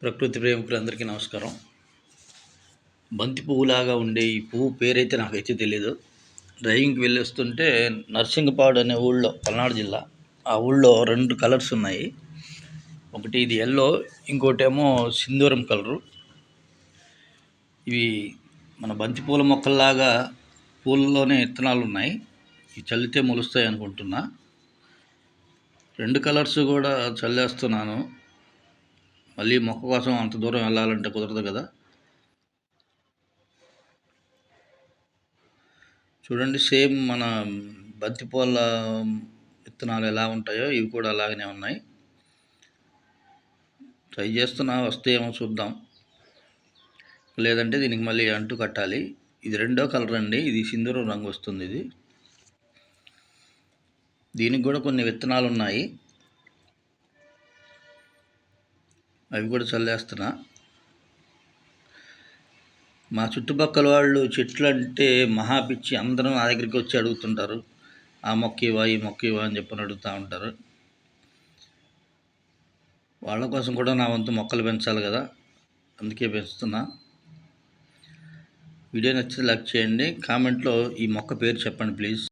ప్రకృతి ప్రేమికులందరికీ నమస్కారం. బంతి పువ్వులాగా ఉండే ఈ పువ్వు పేరైతే నాకైతే తెలీదు. డ్రైవింగ్కి వెళ్ళొస్తుంటే నర్సింగపాడు అనే ఊళ్ళో, పల్నాడు జిల్లా, ఆ ఊళ్ళో 2 కలర్స్ ఉన్నాయి. ఒకటి ఇది ఎల్లో, ఇంకోటేమో సింధూరం కలరు. ఇవి మన బంతి పూల మొక్కల్లాగా పూలలోనే విత్తనాలు ఉన్నాయి. ఇవి చల్లితే మొలుస్తాయి అనుకుంటున్నా. 2 కలర్స్ కూడా చల్లేస్తున్నాను. మళ్ళీ మొక్క కోసం అంత దూరం వెళ్ళాలంటే కుదరదు కదా. చూడండి, సేమ్ మన బంతిపూల విత్తనాలు ఎలా ఉంటాయో ఇవి కూడా అలాగనే ఉన్నాయి. ట్రై చేస్తున్నా, వస్తే ఏమో చూద్దాం. లేదంటే దీనికి మళ్ళీ అంటు కట్టాలి. ఇది 2వ కలర్ అండి, ఇది సింధూరం రంగు వస్తుంది. ఇది దీనికి కూడా కొన్ని విత్తనాలు ఉన్నాయి, అవి కూడా చల్లేస్తున్నా. మా చుట్టుపక్కల వాళ్ళు చెట్లు అంటే మహా పిచ్చి, అందరూ నా దగ్గరికి వచ్చి అడుగుతుంటారు. ఆ మొక్క ఇవా, ఈ మొక్క ఇవా అని చెప్పని అడుగుతూ ఉంటారు. వాళ్ళ కోసం కూడా నా వంతు మొక్కలు పెంచాలి కదా, అందుకే పెంచుతున్నా. వీడియో నచ్చితే లైక్ చేయండి, కామెంట్లో ఈ మొక్క పేరు చెప్పండి ప్లీజ్.